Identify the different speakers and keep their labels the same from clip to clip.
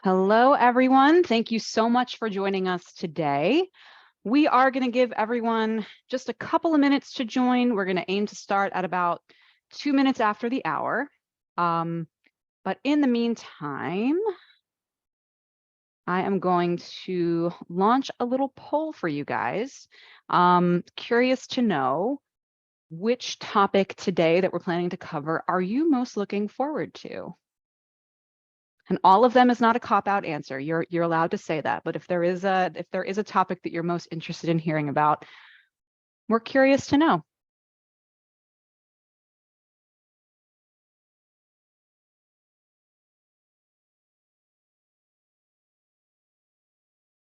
Speaker 1: Hello, everyone. Thank you so much for joining us today. We are going to give everyone just a couple of minutes to join. We're going to aim to start at about 2 minutes after the hour. But in the meantime, I am going to launch a little poll for you guys. Curious to know which topic today that we're planning to cover are you most looking forward to? And all of them is not a cop-out answer. You're allowed to say that. But if there is a topic that you're most interested in hearing about, we're curious to know.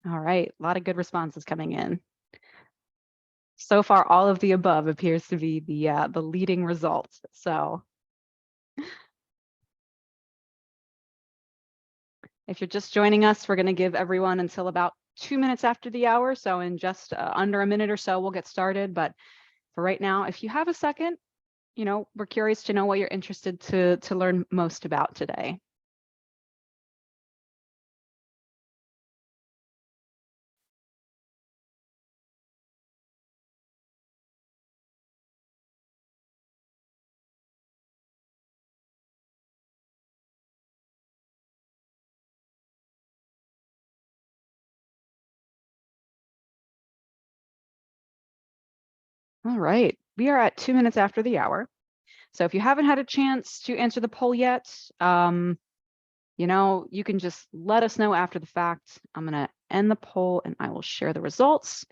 Speaker 1: All right, a lot of good responses coming in. So far, all of the above appears to be the leading result. So if you're just joining us, we're going to give everyone until about 2 minutes after the hour. So in just under a minute or so, we'll get started. But for right now, if you have a second, we're curious to know what you're interested to learn most about today. All right, we are at 2 minutes after the hour. So if you haven't had a chance to answer the poll yet, you can just let us know after the fact. I'm going to end the poll and I will share the results.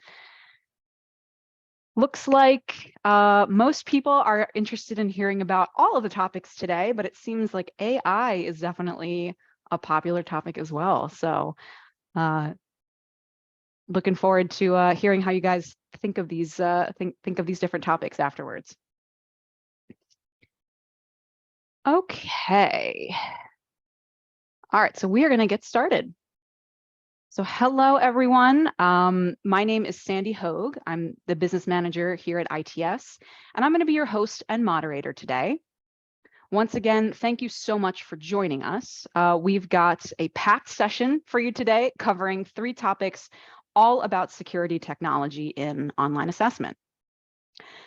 Speaker 1: Looks like most people are interested in hearing about all of the topics today, but it seems like AI is definitely a popular topic as well. So looking forward to hearing how you guys think of these think of these different topics afterwards. Okay. All right, so we are going to get started. So hello, everyone. My name is Sandy Hogg. I'm the business manager here at ITS, and I'm going to be your host and moderator today. Once again, thank you so much for joining us. We've got a packed session for you today covering 3 topics all about security technology in online assessment.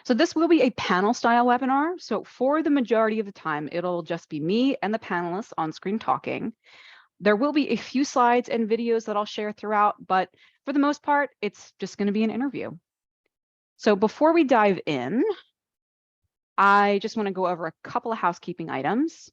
Speaker 1: So this will be a panel style webinar. So for the majority of the time, it'll just be me and the panelists on screen talking. There will be a few slides and videos that I'll share throughout, but for the most part, it's just going to be an interview. So before we dive in, I just want to go over a couple of housekeeping items.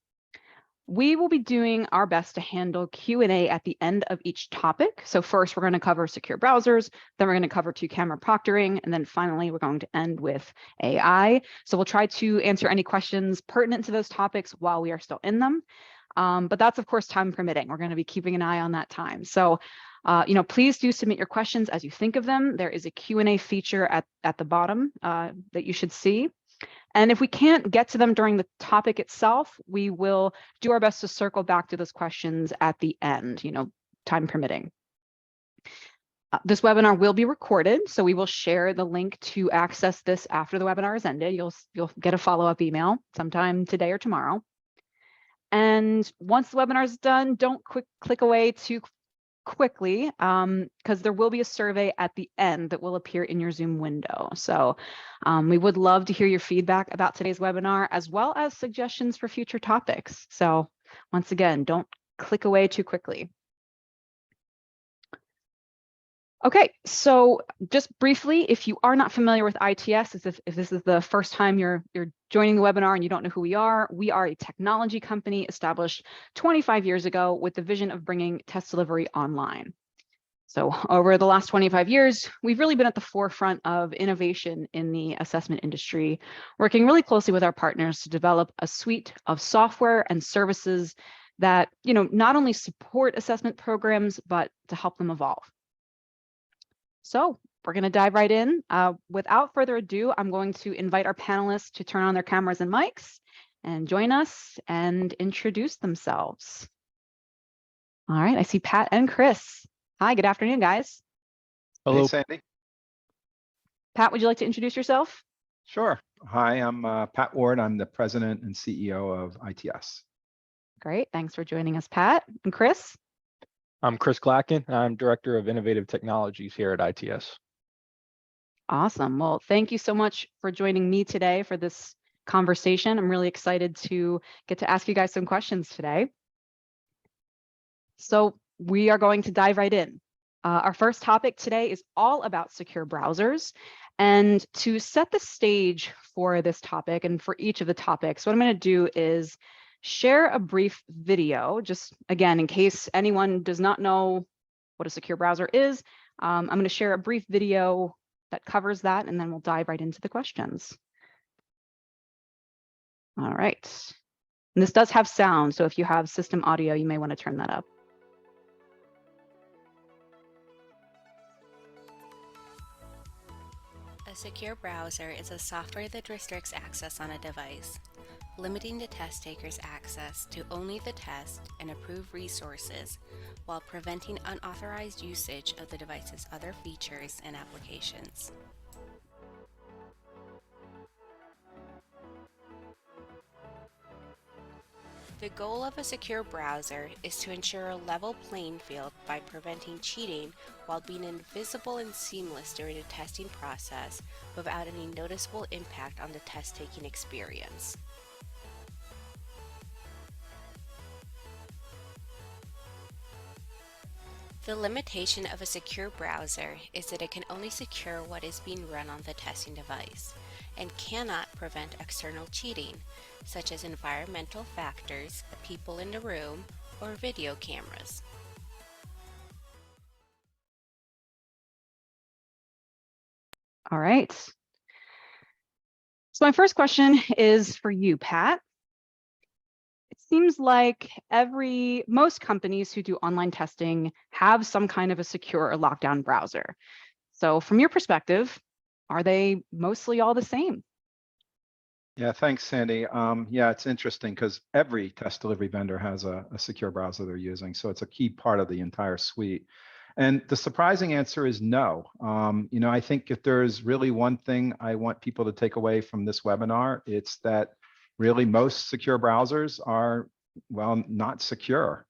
Speaker 1: We will be doing our best to handle Q&A at the end of each topic. So first, we're going to cover secure browsers, then we're going to cover 2-camera proctoring, and then finally, we're going to end with AI. So we'll try to answer any questions pertinent to those topics while we are still in them. But that's, of course, time permitting. We're going to be keeping an eye on that time. So, please do submit your questions as you think of them. There is a Q&A feature at the bottom that you should see. And if we can't get to them during the topic itself, we will do our best to circle back to those questions at the end, time permitting. This webinar will be recorded, so we will share the link to access this after the webinar is ended. You'll get a follow-up email sometime today or tomorrow. And once the webinar is done, don't click away too quickly because there will be a survey at the end that will appear in your Zoom window. So we would love to hear your feedback about today's webinar as well as suggestions for future topics. So once again, don't click away too quickly. Okay, so just briefly, if you are not familiar with ITS, if this is the first time you're joining the webinar and you don't know who we are a technology company established 25 years ago with the vision of bringing test delivery online. So over the last 25 years, we've really been at the forefront of innovation in the assessment industry, working really closely with our partners to develop a suite of software and services that, not only support assessment programs, but to help them evolve. So we're going to dive right in. Without further ado, I'm going to invite our panelists to turn on their cameras and mics and join us and introduce themselves. All right, I see Pat and Chris. Hi, good afternoon, guys.
Speaker 2: Hello, hey, Sandy.
Speaker 1: Pat, would you like to introduce yourself?
Speaker 2: Sure. Hi, I'm Pat Ward. I'm the president and CEO of ITS.
Speaker 1: Great, thanks for joining us, Pat. And Chris?
Speaker 3: I'm Chris Glacken. I'm Director of Innovative Technologies here at ITS.
Speaker 1: Awesome. Well, thank you so much for joining me today for this conversation. I'm really excited to get to ask you guys some questions today. So we are going to dive right in. Our first topic today is all about secure browsers. And to set the stage for this topic and for each of the topics, what I'm going to do is share a brief video, just again, in case anyone does not know what a secure browser is. I'm going to share a brief video that covers that, and then we'll dive right into the questions. All right. And this does have sound, so if you have system audio, you may want to turn that up.
Speaker 4: A secure browser is a software that restricts access on a device, limiting the test taker's access to only the test and approved resources, while preventing unauthorized usage of the device's other features and applications. The goal of a secure browser is to ensure a level playing field by preventing cheating while being invisible and seamless during the testing process without any noticeable impact on the test-taking experience. The limitation of a secure browser is that it can only secure what is being run on the testing device and cannot prevent external cheating, such as environmental factors, people in the room, or video cameras.
Speaker 1: All right. So my first question is for you, Pat. It seems like most companies who do online testing have some kind of a secure or lockdown browser. So from your perspective, are they mostly all the same?
Speaker 2: Yeah, thanks, Sandy. Yeah, it's interesting because every test delivery vendor has a secure browser they're using. So it's a key part of the entire suite. And the surprising answer is no. I think if there's really one thing I want people to take away from this webinar, it's that really most secure browsers are, well, not secure.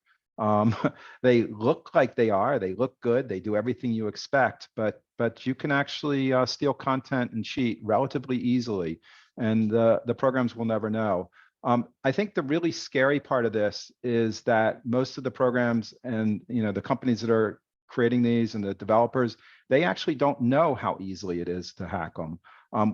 Speaker 2: They look like they are, they look good, they do everything you expect, but you can actually steal content and cheat relatively easily, and the programs will never know. I think the really scary part of this is that most of the programs and the companies that are creating these and the developers, they actually don't know how easily it is to hack them.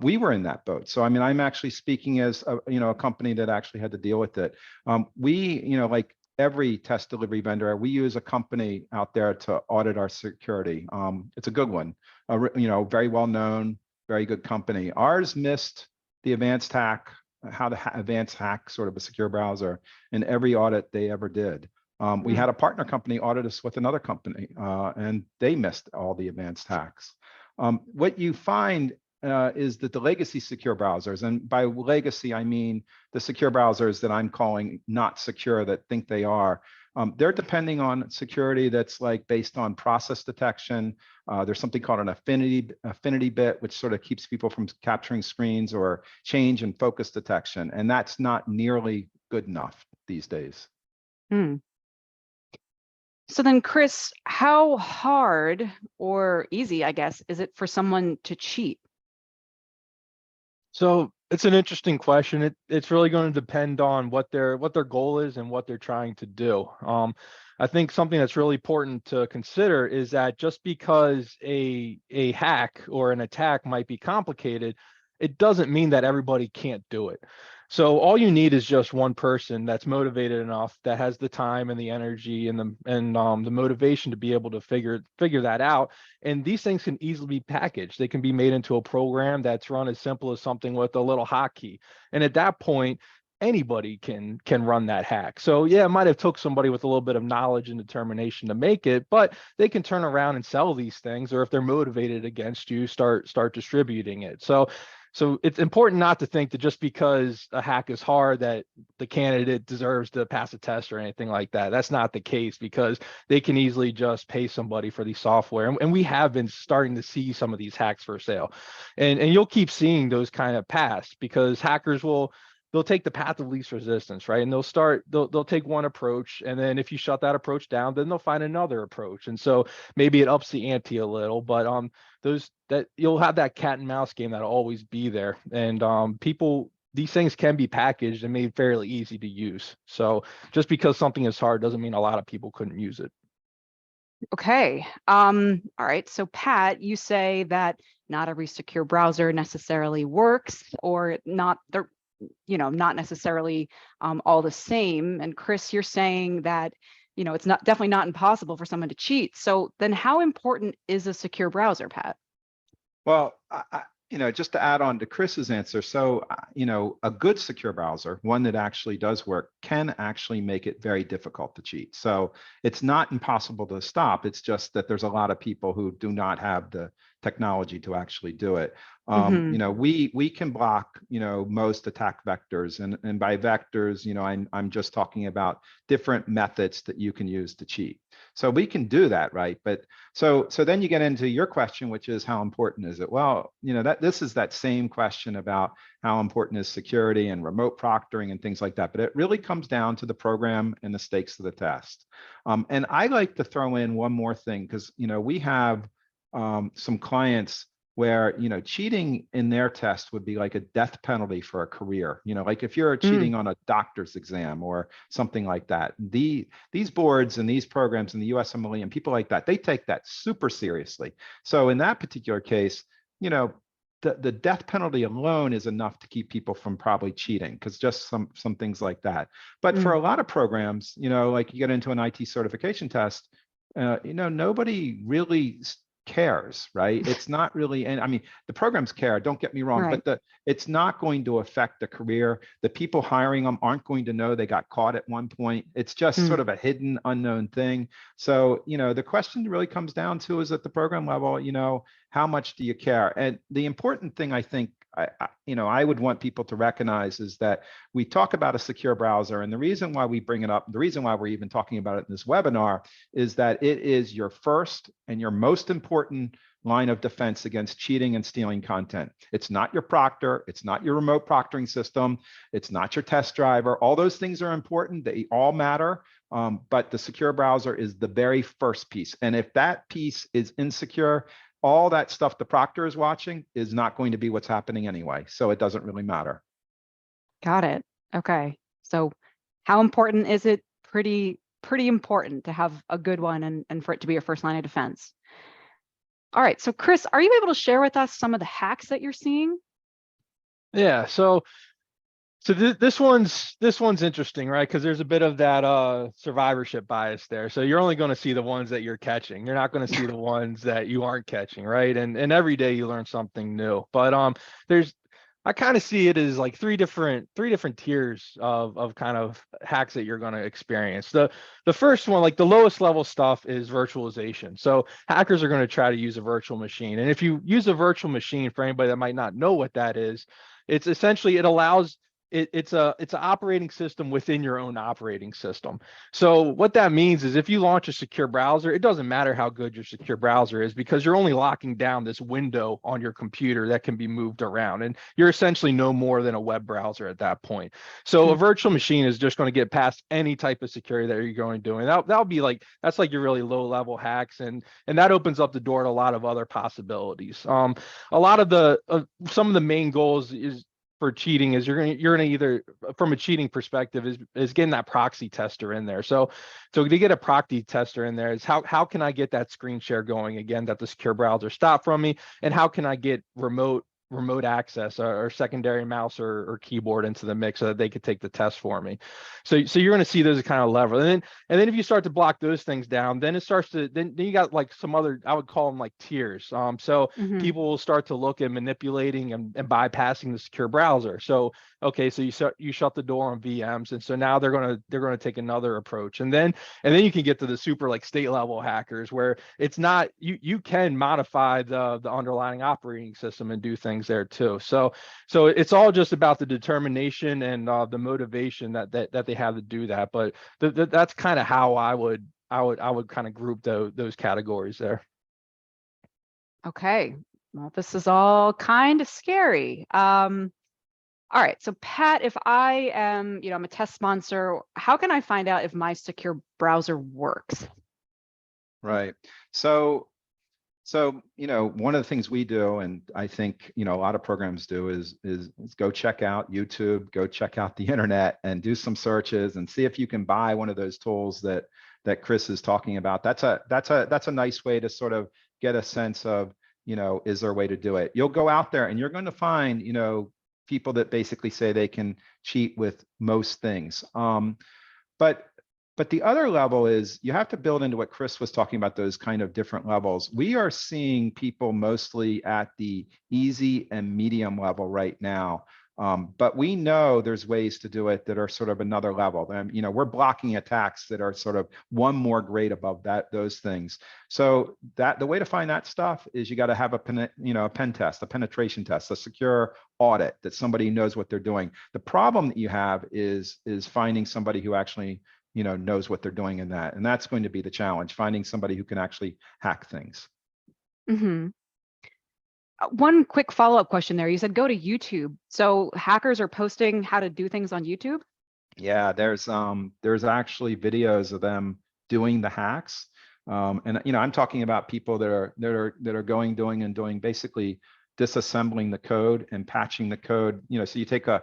Speaker 2: We were in that boat. So, I mean, I'm actually speaking as a company that actually had to deal with it. Like every test delivery vendor, we use a company out there to audit our security. It's a good one, very well known, very good company. Ours missed the advanced hack, how to advanced hack sort of a secure browser in every audit they ever did. We had a partner company audit us with another company, and they missed all the advanced hacks. What you find is that the legacy secure browsers, and by legacy, I mean the secure browsers that I'm calling not secure that think they are, they're depending on security that's like based on process detection. There's something called an affinity bit, which sort of keeps people from capturing screens, or change and focus detection. And that's not nearly good enough these days.
Speaker 1: So then, Chris, how hard or easy, I guess, is it for someone to cheat?
Speaker 3: So it's an interesting question. It's really going to depend on what their goal is and what they're trying to do. I think something that's really important to consider is that just because a hack or an attack might be complicated, it doesn't mean that everybody can't do it. So all you need is just one person that's motivated enough, that has the time and the energy and the motivation to be able to figure that out. And these things can easily be packaged. They can be made into a program that's run as simple as something with a little hotkey. And at that point, anybody can run that hack. So yeah, it might have took somebody with a little bit of knowledge and determination to make it, but they can turn around and sell these things, or if they're motivated against you, start distributing it. So it's important not to think that just because a hack is hard that the candidate deserves to pass a test or anything like that. That's not the case, because they can easily just pay somebody for the software. And we have been starting to see some of these hacks for sale. And you'll keep seeing those kind of pass, because hackers they'll they'll take the path of least resistance, right? And they'll take one approach, and then if you shut that approach down, then they'll find another approach. And so maybe it ups the ante a little, but that you'll have that cat and mouse game that'll always be there. And these things can be packaged and made fairly easy to use. So just because something is hard doesn't mean a lot of people couldn't use it.
Speaker 1: Okay. All right. So Pat, you say that not every secure browser necessarily works, or not not necessarily all the same. And Chris, you're saying that, it's definitely not impossible for someone to cheat. So then how important is a secure browser, Pat?
Speaker 2: Well, just to add on to Chris's answer, so, a good secure browser, one that actually does work, can actually make it very difficult to cheat. So it's not impossible to stop. It's just that there's a lot of people who do not have the technology to actually do it. We can block, most attack vectors, and by vectors, I'm just talking about different methods that you can use to cheat. So we can do that, right? But so then you get into your question, which is how important is it? Well, this is that same question about how important is security and remote proctoring and things like that. But it really comes down to the program and the stakes of the test. And I like to throw in one more thing, because we have some clients where cheating in their test would be like a death penalty for a career. Like if you're cheating on a doctor's exam or something like that. These boards and these programs in the USMLE and people like that, they take that super seriously. So in that particular case, the death penalty alone is enough to keep people from probably cheating, because just some things like that. But for a lot of programs, like you get into an IT certification test, nobody really cares, right? It's not really, and I mean, the programs care, don't get me wrong,
Speaker 1: Right.
Speaker 2: but it's not going to affect the career. The people hiring them aren't going to know they got caught at one point. It's just sort of a hidden, unknown thing. So, the question really comes down to is at the program level, how much do you care? And the important thing, I think, I would want people to recognize is that we talk about a secure browser, and the reason why we bring it up, the reason why we're even talking about it in this webinar, is that it is your first and your most important line of defense against cheating and stealing content. It's not your proctor, it's not your remote proctoring system, it's not your test driver. All those things are important, they all matter, but the secure browser is the very first piece. And if that piece is insecure, all that stuff the proctor is watching is not going to be what's happening anyway. So it doesn't really matter.
Speaker 1: Got it. Okay. So how important is it? Pretty important to have a good one and for it to be your first line of defense. All right. So Chris, are you able to share with us some of the hacks that you're seeing?
Speaker 3: Yeah. So this one's interesting, right? Because there's a bit of that survivorship bias there. So you're only going to see the ones that you're catching. You're not going to see the ones that you aren't catching, right? And every day you learn something new. But I kind of see it as like three different tiers of kind of hacks that you're going to experience. The first one, like the lowest level stuff, is virtualization. So hackers are going to try to use a virtual machine. And if you use a virtual machine, for anybody that might not know what that is, it's essentially, it allows it's an operating system within your own operating system. So what that means is if you launch a secure browser, it doesn't matter how good your secure browser is, because you're only locking down this window on your computer that can be moved around, and you're essentially no more than a web browser at that point. So a virtual machine is just going to get past any type of security that you're going to do, and that'll be like, that's like your really low level hacks, and that opens up the door to a lot of other possibilities. A lot of the some of the main goals for cheating is you're gonna either, from a cheating perspective, is getting that proxy tester in there. So to get a proxy tester in there is how can I get that screen share going again that the secure browser stopped from me, and how can I get remote access or secondary mouse or keyboard into the mix so that they could take the test for me. So you're going to see those kind of level, and then if you start to block those things down, then it starts to then you got like some other, I would call them like tiers. So people will start to look at manipulating and bypassing the secure browser. So okay, so you shut the door on VMs, and so now they're gonna take another approach, and then you can get to the super like state level hackers where it's not, you can modify the underlying operating system and do things there too. So it's all just about the determination and the motivation that they have to do that. But that's kind of how I would kind of group those categories there.
Speaker 1: Okay. Well, this is all kind of scary. All right. So Pat, if I am, I'm a test sponsor, how can I find out if my secure browser works?
Speaker 2: Right. So, one of the things we do, and I think, a lot of programs do is go check out YouTube, go check out the internet and do some searches and see if you can buy one of those tools that Chris is talking about. That's a nice way to sort of get a sense of, is there a way to do it? You'll go out there and you're going to find, people that basically say they can cheat with most things. But the other level is you have to build into what Chris was talking about, those kind of different levels. We are seeing people mostly at the easy and medium level right now. But we know there's ways to do it that are sort of another level. And, we're blocking attacks that are sort of one more grade above those things. So the way to find that stuff is you got to have a pen test, a penetration test, a secure audit that somebody knows what they're doing. The problem that you have is finding somebody who actually knows what they're doing in that. And that's going to be the challenge, finding somebody who can actually hack things.
Speaker 1: Mm-hmm. One quick follow-up question there. You said go to YouTube. So hackers are posting how to do things on YouTube?
Speaker 2: Yeah, there's actually videos of them doing the hacks. And I'm talking about people that are doing basically disassembling the code and patching the code. So you take a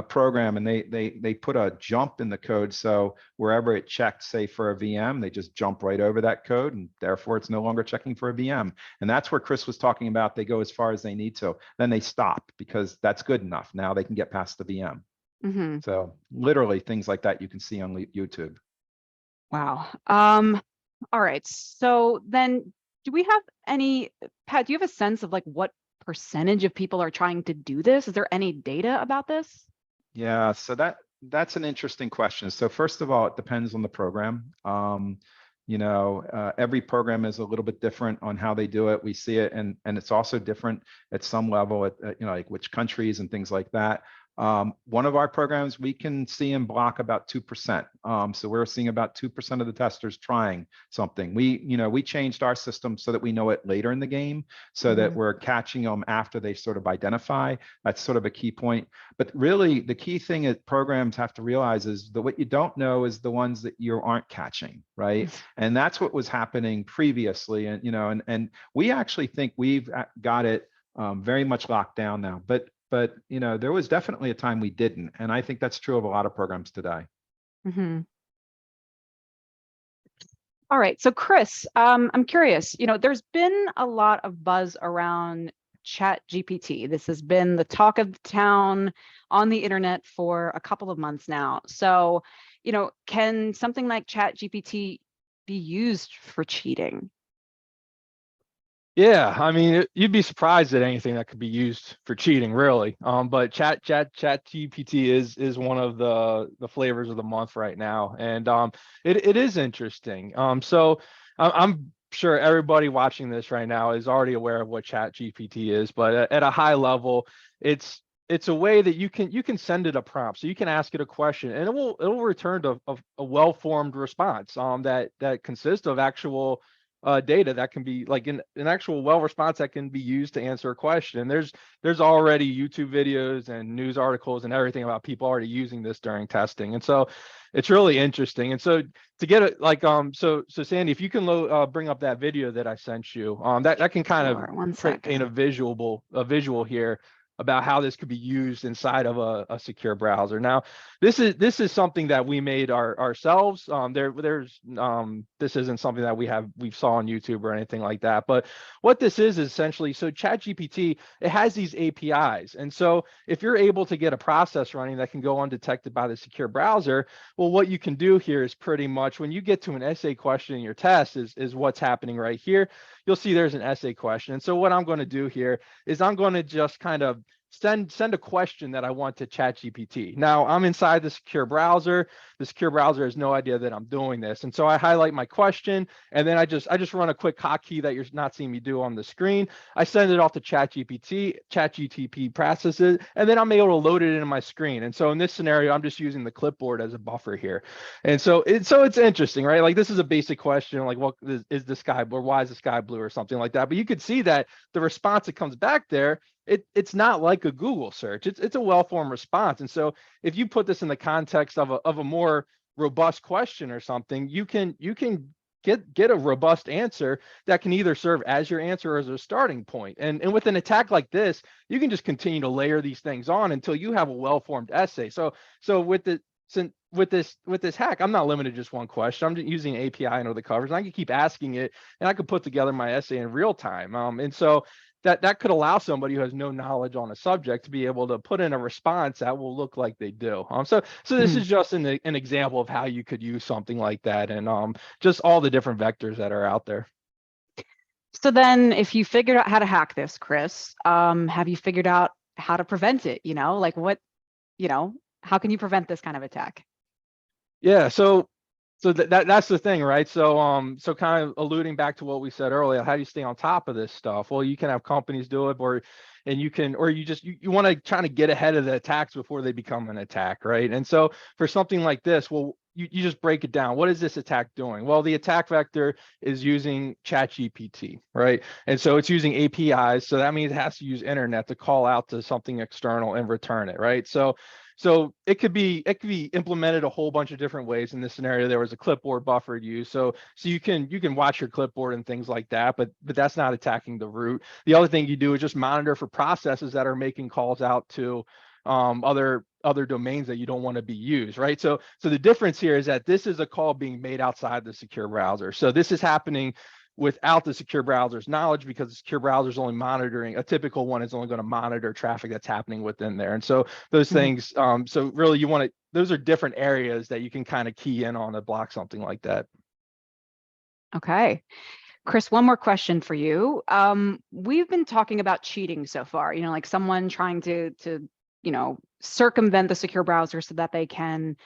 Speaker 2: program and they put a jump in the code, so wherever it checked, say for a VM, they just jump right over that code, and therefore it's no longer checking for a VM. And that's where Chris was talking about. They go as far as they need to, then they stop because that's good enough. Now they can get past the VM.
Speaker 1: Mm-hmm.
Speaker 2: So literally things like that you can see on YouTube.
Speaker 1: Wow. All right. So then Pat, do you have a sense of like what percentage of people are trying to do this? Is there any data about this?
Speaker 2: Yeah, so that's an interesting question. So first of all, it depends on the program. Every program is a little bit different on how they do it. We see it, and it's also different at some level at like which countries and things like that. One of our programs, we can see and block about 2%. So we're seeing about 2% of the testers trying something. We changed our system so that we know it later in the game, so that we're catching them after they sort of identify. That's sort of a key point. But really, the key thing that programs have to realize is that what you don't know is the ones that you aren't catching, right? And that's what was happening previously. And and we actually think we've got it very much locked down now. But there was definitely a time we didn't, and I think that's true of a lot of programs today.
Speaker 1: Mm-hmm. All right, so Chris, I'm curious. There's been a lot of buzz around ChatGPT. This has been the talk of the town on the internet for a couple of months now. So, can something like ChatGPT be used for cheating?
Speaker 3: Yeah, I mean, you'd be surprised at anything that could be used for cheating, really. But ChatGPT is one of the flavors of the month right now, and it is interesting. So I'm sure everybody watching this right now is already aware of what ChatGPT is, but at a high level, it's a way that you can send it a prompt, so you can ask it a question, and it will return a well-formed response that consists of actual data that can be like an actual well response that can be used to answer a question. There's already YouTube videos and news articles and everything about people already using this during testing, and so it's really interesting. And so to get it like so Sandy, if you can bring up that video that I sent you, that can kind of paint a visual here about how this could be used inside of a secure browser. Now, this is something that we made ourselves. This isn't something that we saw on YouTube or anything like that. But what this is essentially, so ChatGPT, it has these APIs, and so if you're able to get a process running that can go undetected by the secure browser, well, what you can do here is pretty much when you get to an essay question in your test is what's happening right here. You'll see there's an essay question. And so what I'm going to do here is I'm going to just kind of send a question that I want to ChatGPT. Now I'm inside the secure browser. The secure browser has no idea that I'm doing this. And so I highlight my question, and then I just run a quick hotkey that you're not seeing me do on the screen. I send it off to ChatGPT. ChatGPT processes it, and then I'm able to load it into my screen. And so in this scenario, I'm just using the clipboard as a buffer here. And so it's interesting, right? Like this is a basic question, like what is the sky blue, or why is the sky blue, or something like that. But you could see that the response that comes back there it's not like a Google search. It's a well-formed response. And so if you put this in the context of a more robust question or something, you can get a robust answer that can either serve as your answer or as a starting point. And with an attack like this, you can just continue to layer these things on until you have a well-formed essay. So with this hack, I'm not limited to just one question. I'm just using API under the covers, and I can keep asking it, and I can put together my essay in real time. And so that could allow somebody who has no knowledge on a subject to be able to put in a response that will look like they do. So this is just an example of how you could use something like that, and just all the different vectors that are out there.
Speaker 1: So then if you figured out how to hack this, Chris, have you figured out how to prevent it? Like what, how can you prevent this kind of attack?
Speaker 3: Yeah, so that's the thing, right? So kind of alluding back to what we said earlier, how do you stay on top of this stuff? Well, you can have companies do it, or you want to try to get ahead of the attacks before they become an attack, right? And so for something like this, well, you just break it down. What is this attack doing? Well, the attack vector is using ChatGPT, right? And so it's using APIs. So that means it has to use internet to call out to something external and return it, right? So it could be implemented a whole bunch of different ways. In this scenario, there was a clipboard buffer used. So you can watch your clipboard and things like that, but that's not attacking the root. The other thing you do is just monitor for processes that are making calls out to other domains that you don't want to be used, right? So the difference here is that this is a call being made outside the secure browser. So this is happening without the secure browser's knowledge, because the secure browser is only monitoring, a typical one is only going to monitor traffic that's happening within there. And so those things, so really those are different areas that you can kind of key in on to block something like that.
Speaker 1: Okay. Chris, one more question for you. We've been talking about cheating so far, like someone trying to circumvent the secure browser so that they can,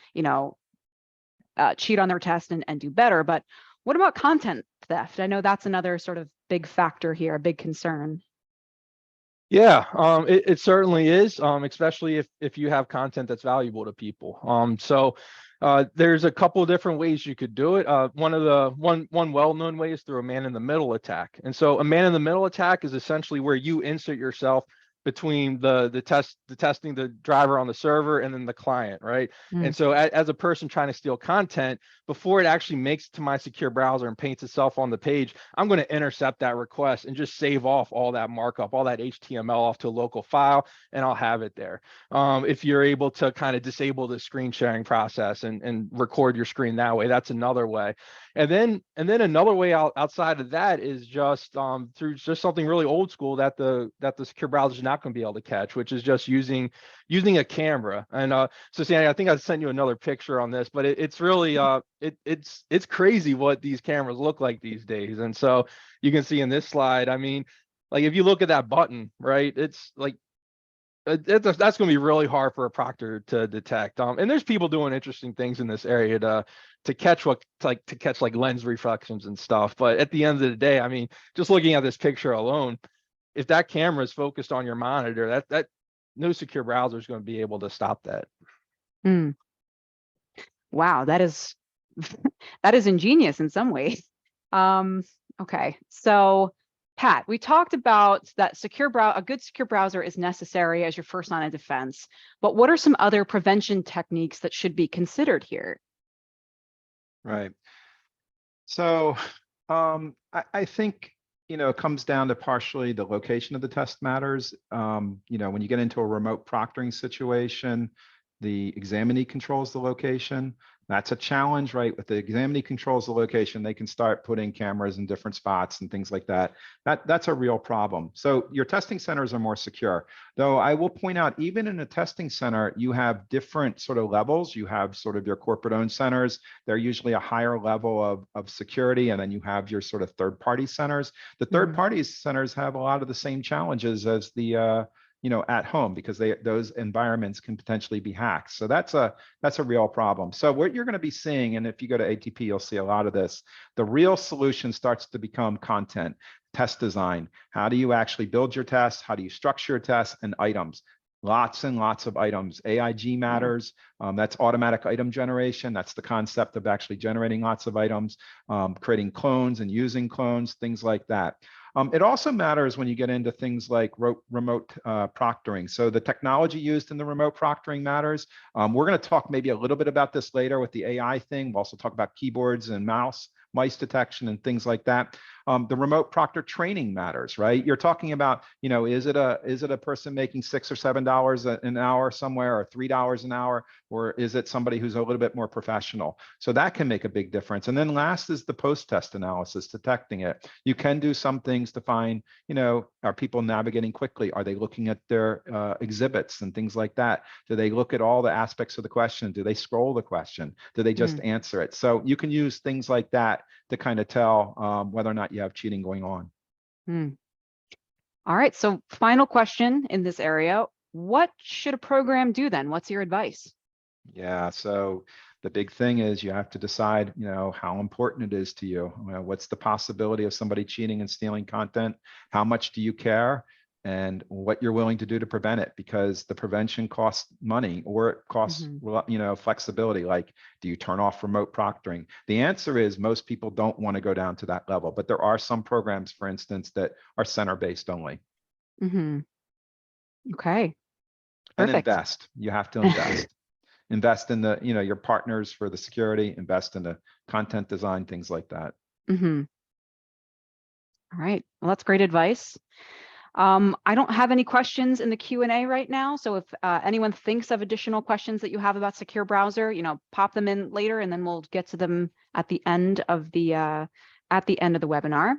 Speaker 1: cheat on their test and do better. But what about content theft? I know that's another sort of big factor here, a big concern.
Speaker 3: Yeah, it certainly is, especially if you have content that's valuable to people. There's a couple of different ways you could do it. One well-known way is through a man-in-the-middle attack. And so a man-in-the-middle attack is essentially where you insert yourself between the testing the driver on the server and then the client, right? And so as a person trying to steal content, before it actually makes it to my secure browser and paints itself on the page, I'm going to intercept that request and just save off all that markup, all that HTML off to a local file, and I'll have it there. If you're able to kind of disable the screen sharing process and record your screen that way, that's another way. And then another way outside of that is just through just something really old school that the secure browser is not going to be able to catch, which is just using a camera. And so Sandy, I think I sent you another picture on this, but it's really it's crazy what these cameras look like these days. And so you can see in this slide, I mean, like if you look at that button, right, it's like that's going to be really hard for a proctor to detect. And there's people doing interesting things in this area to catch like lens reflections and stuff. But at the end of the day, I mean, just looking at this picture alone, if that camera is focused on your monitor, that no secure browser is going to be able to stop that.
Speaker 1: Wow, that is ingenious in some ways. Okay, so Pat, we talked about that a good secure browser is necessary as your first line of defense, but what are some other prevention techniques that should be considered here?
Speaker 2: Right. So I think, it comes down to partially the location of the test matters. When you get into a remote proctoring situation, the examinee controls the location. That's a challenge, right? With the examinee controls the location, they can start putting cameras in different spots and things like that. That's a real problem. So your testing centers are more secure. Though I will point out, even in a testing center, you have different sort of levels. You have sort of your corporate-owned centers. They're usually a higher level of security. And then you have your sort of third-party centers. The third-party centers have a lot of the same challenges as the at home, because those environments can potentially be hacked. So that's a real problem. So what you're going to be seeing, and if you go to ATP, you'll see a lot of this, the real solution starts to become content, test design. How do you actually build your tests? How do you structure your tests? And items. Lots and lots of items. AIG matters. That's automatic item generation. That's the concept of actually generating lots of items, creating clones and using clones, things like that. It also matters when you get into things like remote proctoring. So the technology used in the remote proctoring matters. We're going to talk maybe a little bit about this later with the AI thing. We'll also talk about keyboards and mice detection and things like that. The remote proctor training matters, right? You're talking about, is it a person making $6 or $7 an hour somewhere, or $3 an hour, or is it somebody who's a little bit more professional? So that can make a big difference. And then last is the post-test analysis, detecting it. You can do some things to find, are people navigating quickly? Are they looking at their exhibits and things like that? Do they look at all the aspects of the question? Do they scroll the question? Do they just answer it? So you can use things like that to kind of tell whether or not you have cheating going on.
Speaker 1: All right, so final question in this area. What should a program do then? What's your advice?
Speaker 2: Yeah, so the big thing is you have to decide, how important it is to you. What's the possibility of somebody cheating and stealing content? How much do you care? And what you're willing to do to prevent it, because the prevention costs money, or it costs, flexibility. Like, do you turn off remote proctoring? The answer is most people don't want to go down to that level, but there are some programs, for instance, that are center-based only.
Speaker 1: Okay.
Speaker 2: And
Speaker 1: Perfect.
Speaker 2: invest. You have to invest. Invest in the, your partners for the security, invest in the content design, things like that.
Speaker 1: All right. Well, that's great advice. I don't have any questions in the Q&A right now. So if anyone thinks of additional questions that you have about secure browser, pop them in later, and then we'll get to them at the end of the webinar.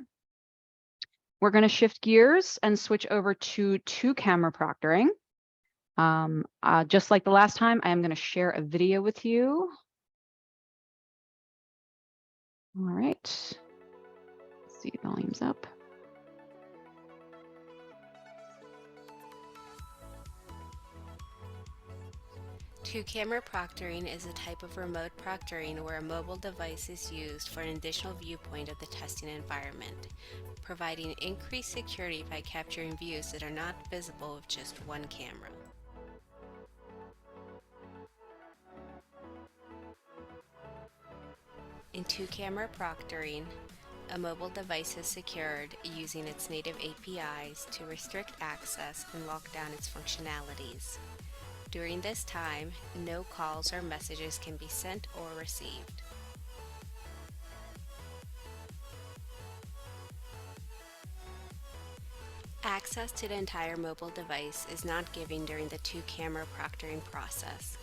Speaker 1: We're going to shift gears and switch over to two-camera proctoring. Just like the last time, I am going to share a video with you. All right. Let's see, volume's up.
Speaker 4: Two-camera proctoring is a type of remote proctoring where a mobile device is used for an additional viewpoint of the testing environment, providing increased security by capturing views that are not visible with just one camera. In two-camera proctoring, a mobile device is secured using its native APIs to restrict access and lock down its functionalities. During this time, no calls or messages can be sent or received. Access to the entire mobile device is not given during the two-camera proctoring process.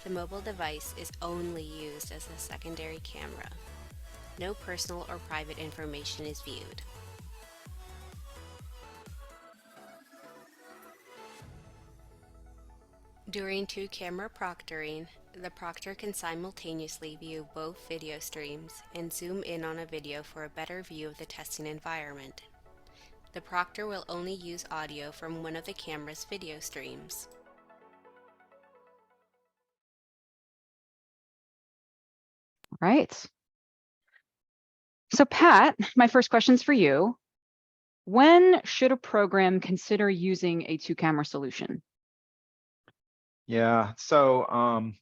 Speaker 4: The mobile device is only used as a secondary camera. No personal or private information is viewed. During two-camera proctoring, the proctor can simultaneously view both video streams and zoom in on a video for a better view of the testing environment. The proctor will only use audio from one of the camera's video streams.
Speaker 1: Right. So Pat, my first question's for you. When should a program consider using a two-camera solution?
Speaker 2: Yeah. So,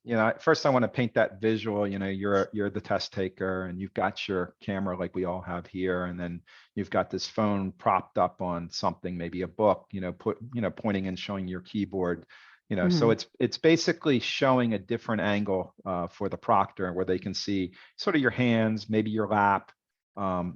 Speaker 2: first I want to paint that visual. You're the test taker, and you've got your camera like we all have here, and then you've got this phone propped up on something, maybe a book. Pointing and showing your keyboard. So it's basically showing a different angle for the proctor, where they can see sort of your hands, maybe your lap.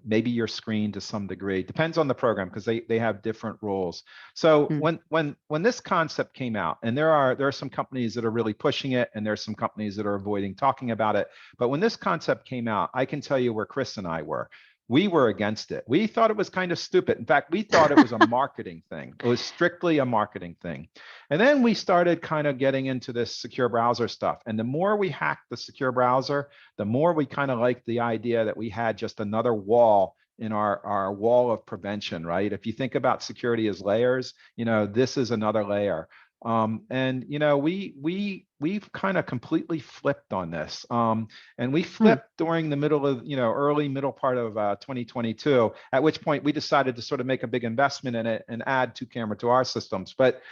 Speaker 2: Maybe your screen to some degree, depends on the program, because they have different rules. So when this concept came out, and there are some companies that are really pushing it, and there's some companies that are avoiding talking about it. But when this concept came out, I can tell you where Chris and I were. We were against it. We thought it was kind of stupid. In fact, we thought it was a marketing thing. It was strictly a marketing thing. And then we started kind of getting into this secure browser stuff. And the more we hacked the secure browser, the more we kind of liked the idea that we had just another wall in our wall of prevention, right? If you think about security as layers, this is another layer. We've kind of completely flipped on this. And we flipped during the early middle part of 2022, at which point we decided to sort of make a big investment in it and add two-camera to our systems. But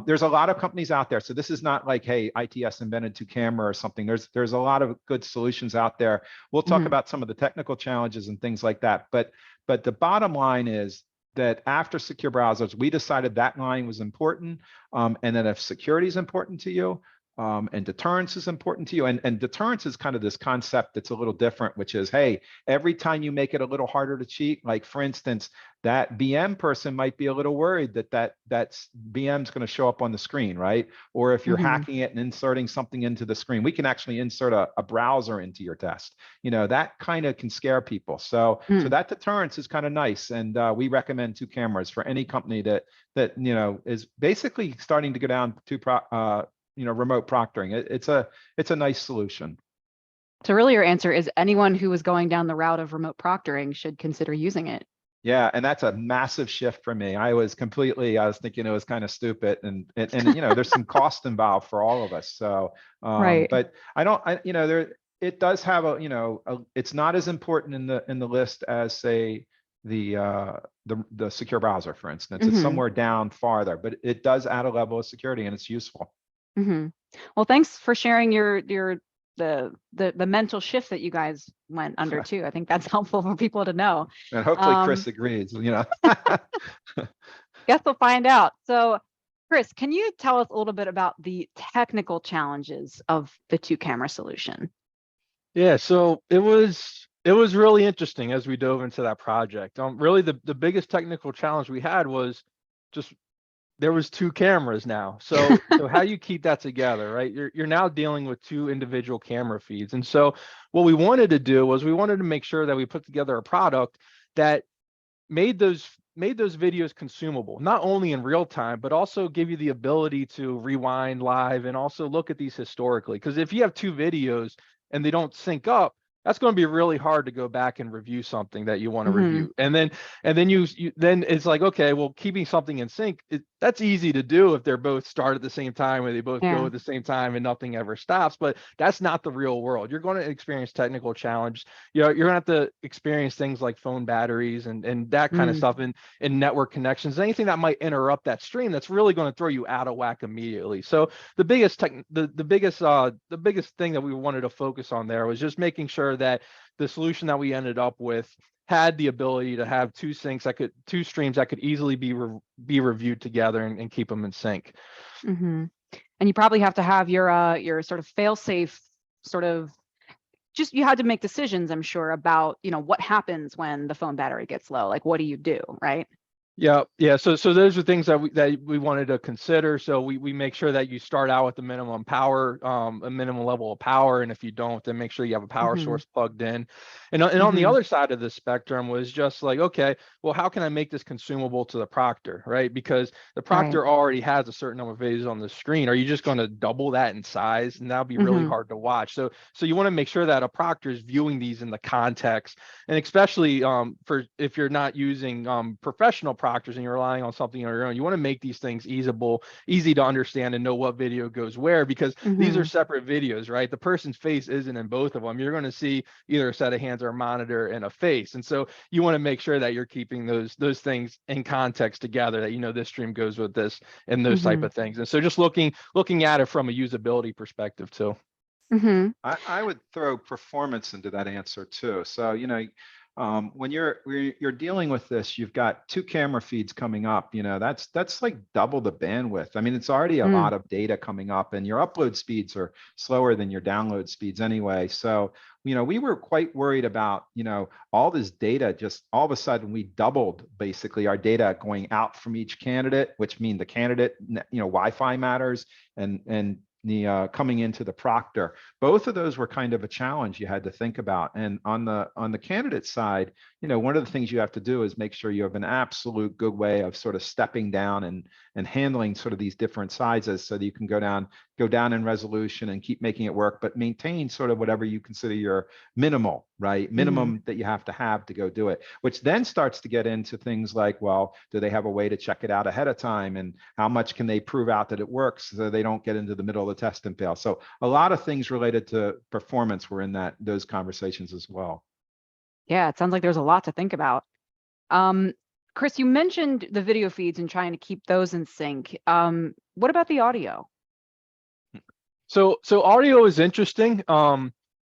Speaker 2: there's a lot of companies out there. So this is not like, hey, ITS invented two-camera or something. There's a lot of good solutions out there. We'll talk about some of the technical challenges and things like that. But the bottom line is, that after secure browsers, we decided that line was important. And then if security is important to you, and deterrence is important to you, and deterrence is kind of this concept that's a little different, which is, hey, every time you make it a little harder to cheat, like for instance, that BM person might be a little worried that BM is going to show up on the screen, right? Or if you're hacking it and inserting something into the screen, we can actually insert a browser into your test. That kind of can scare people. So that deterrence is kind of nice, and we recommend 2 cameras for any company that is basically starting to go down to remote proctoring. It's a nice solution.
Speaker 1: So really your answer is anyone who is going down the route of remote proctoring should consider using it.
Speaker 2: Yeah, and that's a massive shift for me. I was thinking it was kind of stupid, and there's some cost involved for all of us. So,
Speaker 1: right.
Speaker 2: But it does have it's not as important in the list as, say, the secure browser, for instance. It's somewhere down farther, but it does add a level of security, and it's useful.
Speaker 1: Well, thanks for sharing the mental shift that you guys went under too. I think that's helpful for people to know.
Speaker 2: And hopefully Chris agrees.
Speaker 1: Guess we'll find out. So, Chris, can you tell us a little bit about the technical challenges of the 2-camera solution?
Speaker 3: Yeah, so it was really interesting as we dove into that project. Really, the biggest technical challenge we had was just there was 2 cameras now. So how you keep that together, right? You're now dealing with 2 individual camera feeds. And so what we wanted to do was we wanted to make sure that we put together a product that made those videos consumable, not only in real time, but also give you the ability to rewind live and also look at these historically. Because if you have 2 videos and they don't sync up, that's going to be really hard to go back and review something that you want to review. And then you then it's like, okay, well, keeping something in sync, that's easy to do if they're both start at the same time or they both go at the same time and nothing ever stops. But that's not the real world. You're going to experience technical challenge. You're going to have to experience things like phone batteries and that kind of stuff, and network connections, anything that might interrupt that stream that's really going to throw you out of whack immediately. So the biggest thing that we wanted to focus on there was just making sure that the solution that we ended up with had the ability to have 2 streams that could easily be reviewed together and keep them in sync.
Speaker 1: And you probably have to have your sort of fail-safe you had to make decisions, I'm sure, about what happens when the phone battery gets low. Like, what do you do, right?
Speaker 3: Yeah. So those are things that we wanted to consider. So we make sure that you start out with the minimum power, a minimum level of power, and if you don't, then make sure you have a power source plugged in. And on the other side of the spectrum was just like, okay, well, how can I make this consumable to the proctor, right? Because the proctor already has a certain number of videos on the screen. Are you just going to double that in size? And that'll be really hard to watch. So you want to make sure that a proctor is viewing these in the context, and especially for if you're not using professional proctors and you're relying on something on your own, you want to make these things easy to understand and know what video goes where, because these are separate videos, right? The person's face isn't in both of them. You're going to see either a set of hands or a monitor and a face. And so you want to make sure that you're keeping those things in context together, that this stream goes with this and those type of things. And so just looking at it from a usability perspective too.
Speaker 2: I would throw performance into that answer too. So, when you're dealing with this, you've got 2 camera feeds coming up, that's like double the bandwidth. I mean, it's already a lot of data coming up, and your upload speeds are slower than your download speeds anyway. So, we were quite worried about, all this data, just all of a sudden we doubled basically our data going out from each candidate, which means the candidate, Wi-Fi matters, and the coming into the proctor. Both of those were kind of a challenge you had to think about. And on the candidate side, one of the things you have to do is make sure you have an absolute good way of sort of stepping down and handling sort of these different sizes, so that you can go down in resolution and keep making it work, but maintain sort of whatever you consider your minimal, right? Minimum that you have to go do it, which then starts to get into things like, well, do they have a way to check it out ahead of time? And how much can they prove out that it works so they don't get into the middle of the test and fail? So a lot of things related to performance were in those conversations as well.
Speaker 1: Yeah, it sounds like there's a lot to think about. Chris, you mentioned the video feeds and trying to keep those in sync. What about the audio?
Speaker 3: So audio is interesting.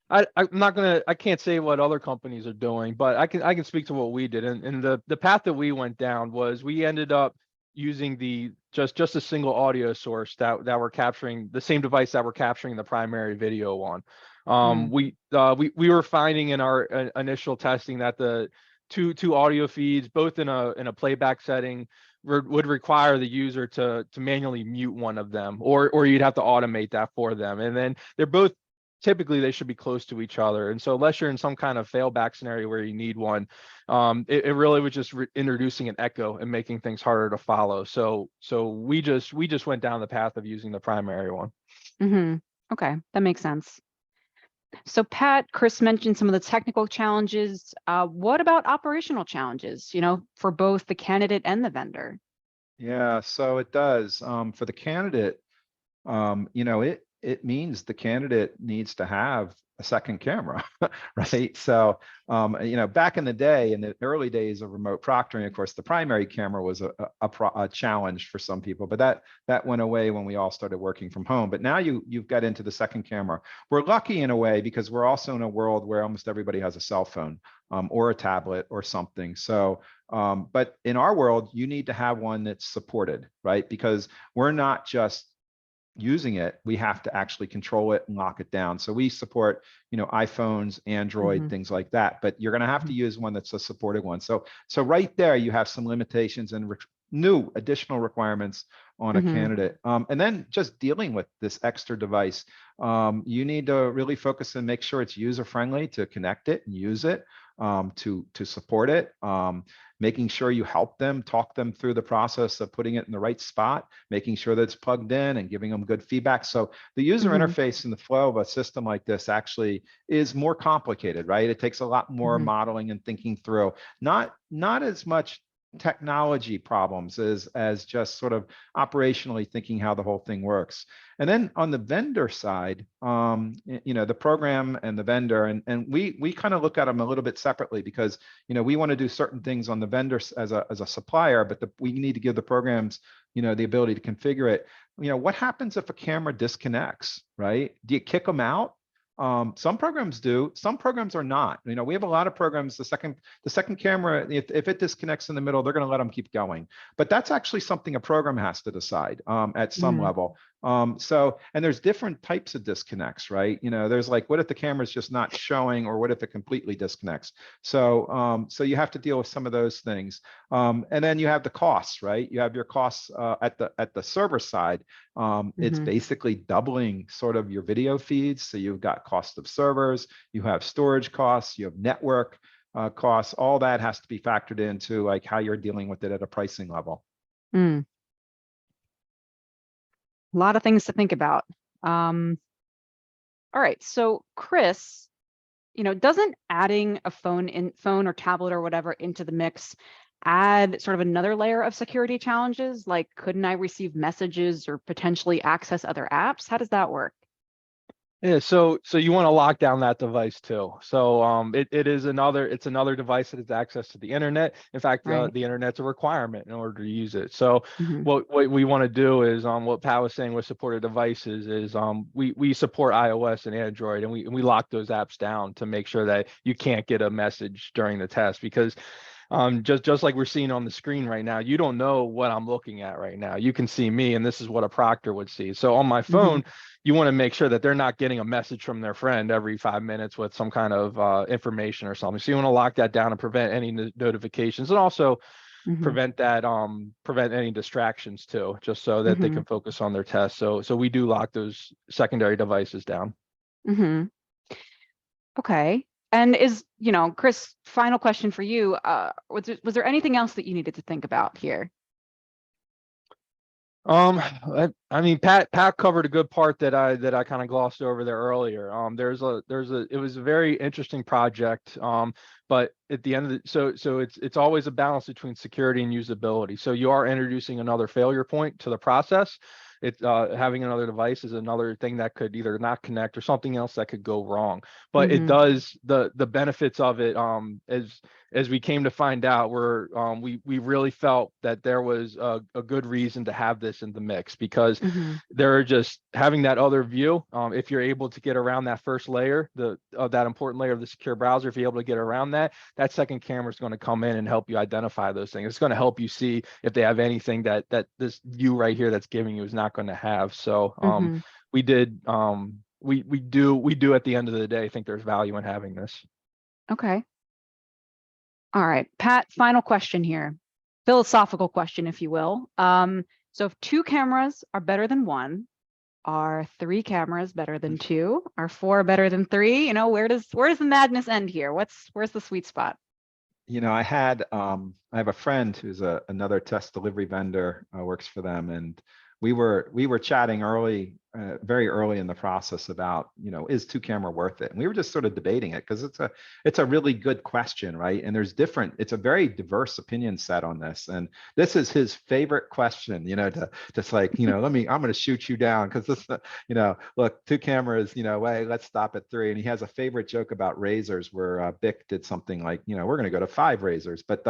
Speaker 3: I can't say what other companies are doing, but I can speak to what we did. And the path that we went down was we ended up using just a single audio source that we're capturing, the same device that we're capturing the primary video on. We were finding in our initial testing that the two audio feeds, both in a playback setting, would require the user to manually mute one of them, or you'd have to automate that for them. And then they're both, typically they should be close to each other. And so unless you're in some kind of failback scenario where you need one, it really was just introducing an echo and making things harder to follow. So we just went down the path of using the primary one.
Speaker 1: Okay, that makes sense. So Pat, Chris mentioned some of the technical challenges. What about operational challenges, for both the candidate and the vendor?
Speaker 2: Yeah, so it does. For the candidate, it means the candidate needs to have a second camera, right? So, back in the day, in the early days of remote proctoring, of course, the primary camera was a challenge for some people, but that went away when we all started working from home. But now you've got into the second camera. We're lucky in a way because we're also in a world where almost everybody has a cell phone or a tablet or something. So, but in our world, you need to have one that's supported, right? Because we're not just using it, we have to actually control it and lock it down. So we support, iPhones, Android, things like that, but you're going to have to use one that's a supported one. So right there, you have some limitations and new additional requirements on a candidate. And then just dealing with this extra device, you need to really focus and make sure it's user-friendly to connect it and use it, to support it, making sure you help them, talk them through the process of putting it in the right spot, making sure that it's plugged in and giving them good feedback. So the user interface and the flow of a system like this actually is more complicated, right? It takes a lot more modeling and thinking through, not as much technology problems as just sort of operationally thinking how the whole thing works. And then on the vendor side, the program and the vendor, and we kind of look at them a little bit separately because, we want to do certain things on the vendor as a supplier, but we need to give the programs, the ability to configure it. What happens if a camera disconnects, right? Do you kick them out? Some programs do, some programs are not. We have a lot of programs, the second camera, if it disconnects in the middle, they're going to let them keep going. But that's actually something a program has to decide at some level. And there's different types of disconnects, right? There's like, what if the camera's just not showing, or what if it completely disconnects? So you have to deal with some of those things. And then you have the costs, right? You have your costs at the server side. It's basically doubling sort of your video feeds. So you've got cost of servers, you have storage costs, you have network costs. All that has to be factored into like how you're dealing with it at a pricing level.
Speaker 1: A lot of things to think about. All right, so Chris, doesn't adding a phone or tablet or whatever into the mix add sort of another layer of security challenges? Like, couldn't I receive messages or potentially access other apps? How does that work?
Speaker 3: Yeah, so you want to lock down that device too. So it's another device that has access to the internet. In fact, the internet's a requirement in order to use it. So what we want to do is what Pat was saying with supported devices is we support iOS and Android, and we lock those apps down to make sure that you can't get a message during the test, because just like we're seeing on the screen right now, you don't know what I'm looking at right now. You can see me, and this is what a proctor would see. So on my phone, you want to make sure that they're not getting a message from their friend every 5 minutes with some kind of information or something. So you want to lock that down and prevent any notifications, and also prevent any distractions too, just so that they can focus on their test. So we do lock those secondary devices down.
Speaker 1: Okay. And Chris, final question for you. Was there anything else that you needed to think about here?
Speaker 3: I mean, Pat covered a good part that I kind of glossed over there earlier. It was a very interesting project. But at the end of so it's always a balance between security and usability. So you are introducing another failure point to the process. Having another device is another thing that could either not connect or something else that could go wrong. But it does, the benefits of it, as we came to find out, we really felt that there was a good reason to have this in the mix, because they're just having that other view. If you're able to get around that first layer, that important layer of the secure browser, if you're able to get around that, that second camera is going to come in and help you identify those things. It's going to help you see if they have anything that this view right here that's giving you is not going to have. So we did we do at the end of the day think there's value in having this.
Speaker 1: Okay. All right, Pat, final question here. Philosophical question, if you will. So if 2 cameras are better than 1, are 3 cameras better than 2? Are 4 better than 3? You know, where does the madness end here? Where's the sweet spot?
Speaker 2: You know, I have a friend who's another test delivery vendor, works for them, and we were chatting very early in the process about, you know, is 2 camera worth it? And we were just sort of debating it, because it's a really good question, right? And it's a very diverse opinion set on this. And this is his favorite question, you know, to just like, you know, I'm going to shoot you down, because this, you know, look, 2 cameras, you know, wait, let's stop at 3. And he has a favorite joke about razors where Bic did something like, you know, we're going to go to 5 razors. But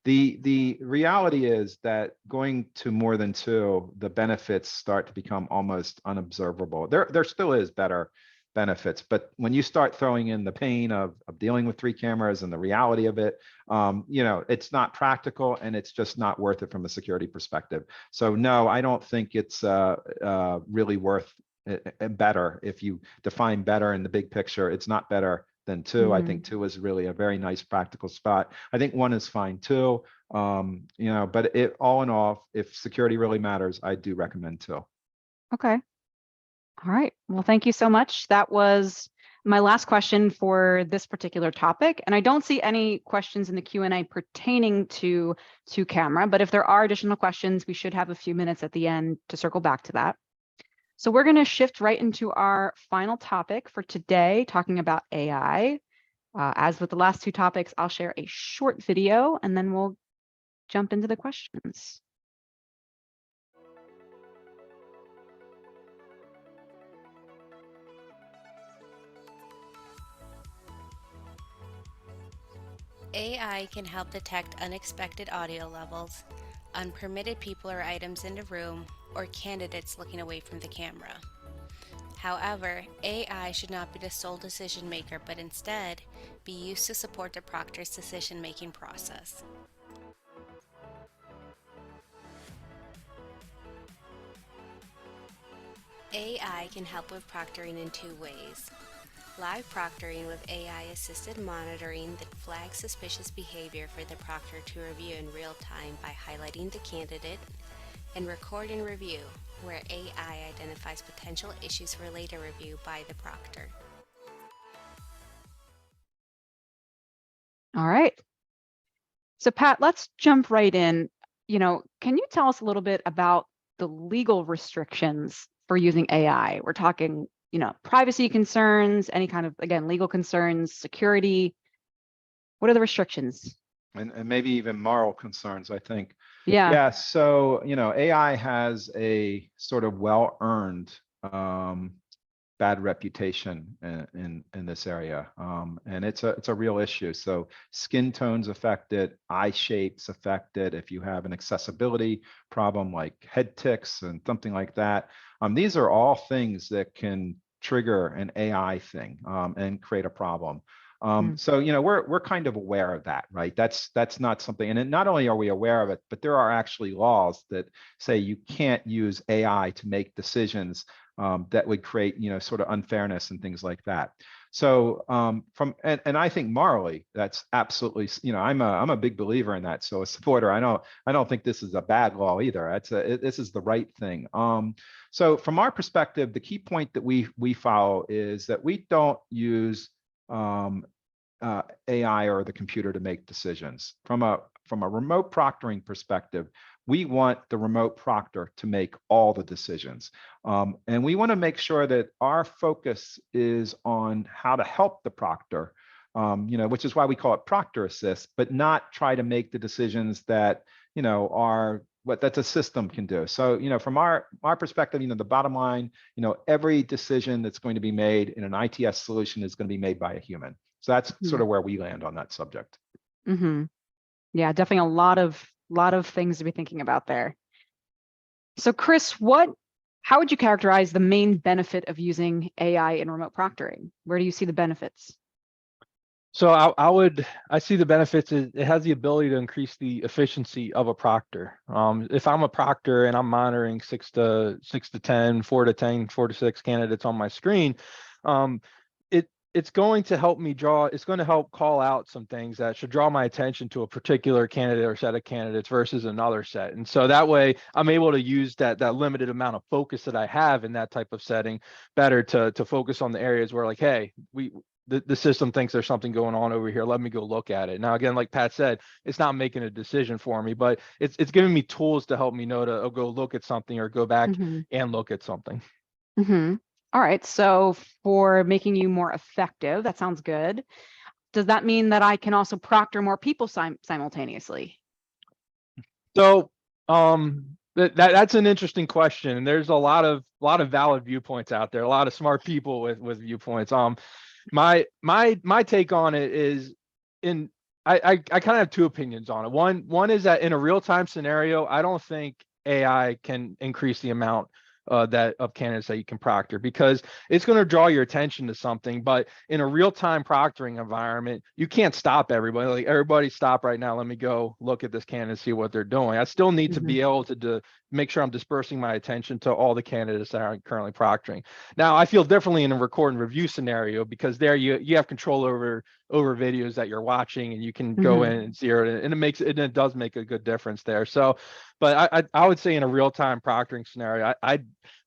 Speaker 2: the reality is that going to more than 2, the benefits start to become almost unobservable. There still is better benefits, but when you start throwing in the pain of dealing with 3 cameras and the reality of it, you know, it's not practical, and it's just not worth it from a security perspective. So no, I don't think it's really worth it. Better, if you define better in the big picture, it's not better than 2. I think 2 is really a very nice practical spot. I think 1 is fine too. You know, but all in all, if security really matters, I do recommend 2.
Speaker 1: Okay. All right. Well, thank you so much. That was my last question for this particular topic. And I don't see any questions in the Q&A pertaining to 2 camera, but if there are additional questions, we should have a few minutes at the end to circle back to that. So we're going to shift right into our final topic for today, talking about AI. As with the last 2 topics, I'll share a short video, and then we'll jump into the questions.
Speaker 4: AI can help detect unexpected audio levels, unpermitted people or items in a room, or candidates looking away from the camera. However, AI should not be the sole decision maker, but instead be used to support the proctor's decision-making process. AI can help with proctoring in 2 ways. Live proctoring with AI-assisted monitoring that flags suspicious behavior for the proctor to review in real time by highlighting the candidate, and record and review, where AI identifies potential issues for later review by the proctor.
Speaker 1: All right. So Pat, let's jump right in. You know, can you tell us a little bit about the legal restrictions for using AI? We're talking, you know, privacy concerns, any kind of, again, legal concerns, security. What are the restrictions?
Speaker 2: And maybe even moral concerns, I think.
Speaker 1: Yeah.
Speaker 2: Yeah. So, you know, AI has a sort of well-earned bad reputation in this area, and it's a real issue. So skin tones affected, eye shapes affected. If you have an accessibility problem like head tics and something like that, these are all things that can trigger an AI thing and create a problem. So, you know, we're kind of aware of that, right? That's not something, and not only are we aware of it, but there are actually laws that say you can't use AI to make decisions that would create, you know, sort of unfairness and things like that. So and I think morally, that's absolutely, you know, I'm a big believer in that. So a supporter, I don't think this is a bad law either. This is the right thing. So from our perspective, the key point that we follow is that we don't use AI or the computer to make decisions. From a remote proctoring perspective, we want the remote proctor to make all the decisions. And we want to make sure that our focus is on how to help the proctor, you know, which is why we call it proctor assist, but not try to make the decisions that, you know, are what that the system can do. So, you know, from our perspective, you know, the bottom line, you know, every decision that's going to be made in an ITS solution is going to be made by a human. So that's sort of where we land on that subject.
Speaker 1: Mm-hmm. Yeah, definitely a lot of things to be thinking about there. So Chris, how would you characterize the main benefit of using AI in remote proctoring? Where do you see the benefits?
Speaker 3: So I see the benefits. It has the ability to increase the efficiency of a proctor. If I'm a proctor and I'm monitoring 6 to 10, 4 to 10, 4 to 6 candidates on my screen, it's going to help me it's going to help call out some things that should draw my attention to a particular candidate or set of candidates versus another set. And so that way I'm able to use that limited amount of focus that I have in that type of setting better to focus on the areas where, like, hey, the system thinks there's something going on over here. Let me go look at it. Now, again, like Pat said, it's not making a decision for me, but it's giving me tools to help me know to go look at something or go back
Speaker 1: Mm-hmm.
Speaker 3: and look at something.
Speaker 1: Mm-hmm. All right. So for making you more effective, that sounds good. Does that mean that I can also proctor more people simultaneously?
Speaker 3: So that's an interesting question, and there's a lot of valid viewpoints out there, a lot of smart people with viewpoints. My take on it is, I kind of have two opinions on it. One is that in a real-time scenario, I don't think AI can increase the amount of candidates that you can proctor, because it's going to draw your attention to something. But in a real-time proctoring environment, you can't stop everybody. Like, everybody stop right now, let me go look at this candidate, see what they're doing. I still need to be able to make sure I'm dispersing my attention to all the candidates that are currently proctoring. Now, I feel differently in a record and review scenario, because there you have control over videos that you're watching, and you can go in and zero it, and it does make a good difference there. So, but I would say in a real-time proctoring scenario,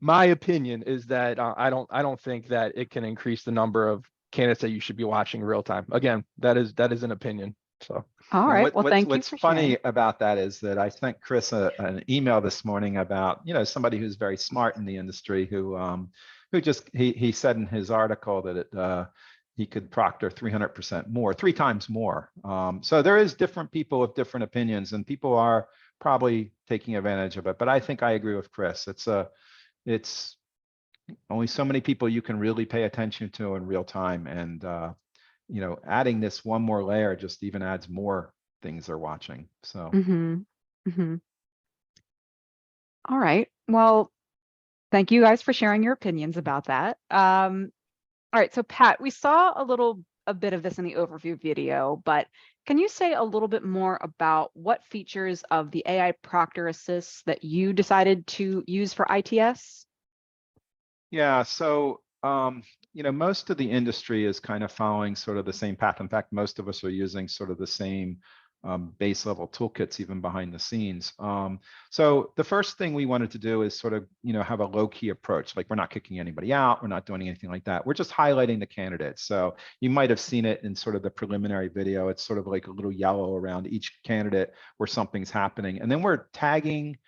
Speaker 3: my opinion is that I don't think that it can increase the number of candidates that you should be watching real time. Again, that is an opinion. So.
Speaker 1: All
Speaker 2: And
Speaker 1: right. Well, thank you
Speaker 2: what's
Speaker 1: for
Speaker 2: funny
Speaker 1: sharing.
Speaker 2: about that is that I sent Chris an email this morning about, somebody who's very smart in the industry who just he said in his article that he could proctor 300% more, 3 times more. So there is different people with different opinions, and people are probably taking advantage of it. But I think I agree with Chris. It's only so many people you can really pay attention to in real time, and adding this one more layer just even adds more things they're watching. So.
Speaker 1: All right. Well, thank you guys for sharing your opinions about that. All right. So Pat, we saw a bit of this in the overview video, but can you say a little bit more about what features of the AI Proctor Assist that you decided to use for ITS?
Speaker 2: Yeah. So, most of the industry is kind of following sort of the same path. In fact, most of us are using sort of the same base level toolkits, even behind the scenes. So the first thing we wanted to do is sort of, have a low key approach. Like, we're not kicking anybody out. We're not doing anything like that. We're just highlighting the candidates. So you might have seen it in sort of the preliminary video. It's sort of like a little yellow around each candidate where something's happening. And then we're tagging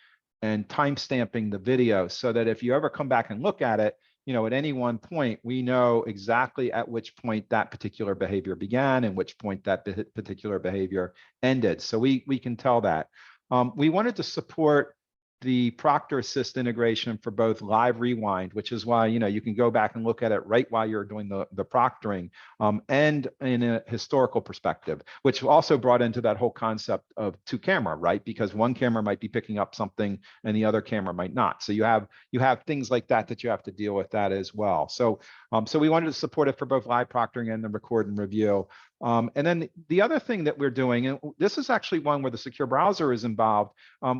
Speaker 2: and timestamping the video so that if you ever come back and look at it, at any one point, we know exactly at which point that particular behavior began and which point that particular behavior ended. So we can tell that. We wanted to support the Proctor Assist integration for both live rewind, which is why you can go back and look at it right while you're doing the proctoring, and in a historical perspective, which also brought into that whole concept of 2-camera, right? Because one camera might be picking up something and the other camera might not. So you have things like that you have to deal with that as well. So so we wanted to support it for both live proctoring and the record and review. And then the other thing that we're doing, and this is actually one where the secure browser is involved,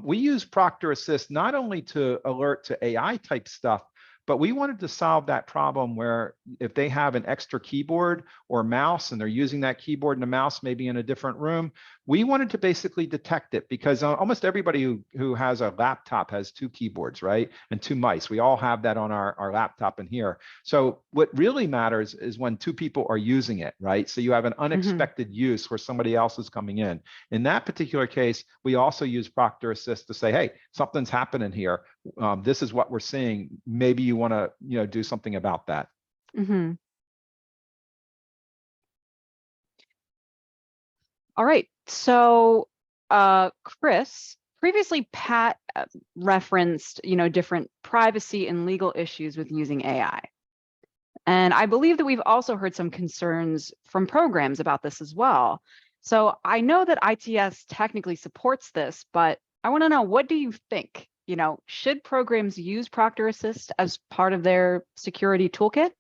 Speaker 2: we use Proctor Assist not only to alert to AI type stuff, but we wanted to solve that problem where if they have an extra keyboard or mouse and they're using that keyboard and the mouse maybe in a different room, we wanted to basically detect it, because almost everybody who has a laptop has 2 keyboards, right? And 2 mice. We all have that on our laptop in here. So what really matters is when 2 people are using it, right? So you have an unexpected use where somebody else is coming in. In that particular case, we also use Proctor Assist to say, hey, something's happening here. This is what we're seeing. Maybe you want to, do something about that.
Speaker 1: All right. So, Chris, previously Pat referenced, different privacy and legal issues with using AI. And I believe that we've also heard some concerns from programs about this as well. So I know that ITS technically supports this, but I want to know, what do you think? Should programs use Proctor Assist as part of their security toolkit?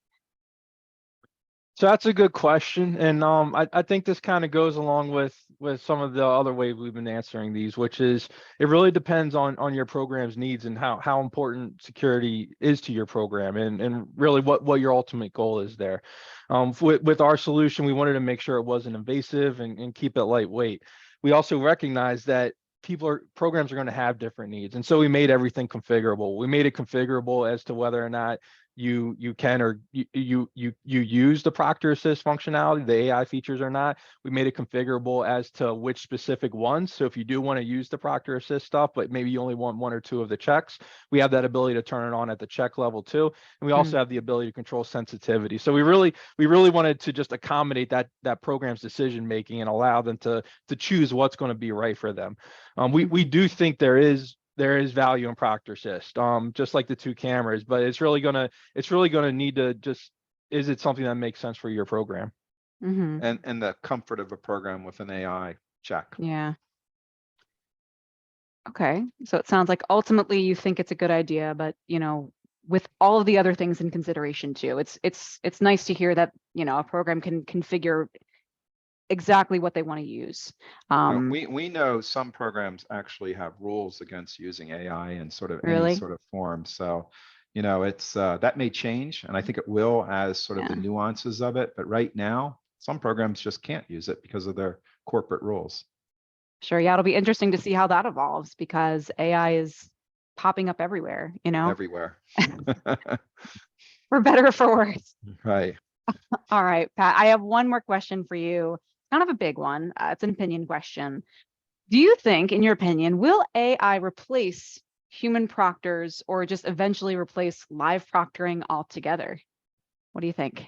Speaker 3: So that's a good question, and I think this kind of goes along with some of the other ways we've been answering these, which is it really depends on your program's needs and how important security is to your program, and really what your ultimate goal is there. With our solution, we wanted to make sure it wasn't invasive and keep it lightweight. We also recognize that programs are going to have different needs, and so we made everything configurable. We made it configurable as to whether or not you can or you use the Proctor Assist functionality, the AI features or not. We made it configurable as to which specific ones. So if you do want to use the Proctor Assist stuff, but maybe you only want one or two of the checks, we have that ability to turn it on at the check level too. And we also have the ability to control sensitivity. So we really wanted to just accommodate that program's decision making and allow them to choose what's going to be right for them. We do think there is value in Proctor Assist, just like the two cameras, but it's really gonna need to just, is it something that makes sense for your program?
Speaker 2: And the comfort of a program with an AI check.
Speaker 1: Yeah. Okay. So it sounds like ultimately you think it's a good idea, but with all of the other things in consideration too, it's nice to hear that a program can configure exactly what they want to use.
Speaker 2: We know some programs actually have rules against using AI in sort of
Speaker 1: Really?
Speaker 2: any sort of form. So, it's that may change, and I think it will as sort of the nuances of it. But right now, some programs just can't use it because of their corporate rules.
Speaker 1: Sure. Yeah, it'll be interesting to see how that evolves, because AI is popping up everywhere,
Speaker 2: Everywhere.
Speaker 1: for better or for worse.
Speaker 2: Right.
Speaker 1: All right, Pat, I have one more question for you. Kind of a big one. It's an opinion question. Do you think, in your opinion, will AI replace human proctors or just eventually replace live proctoring altogether? What do you think?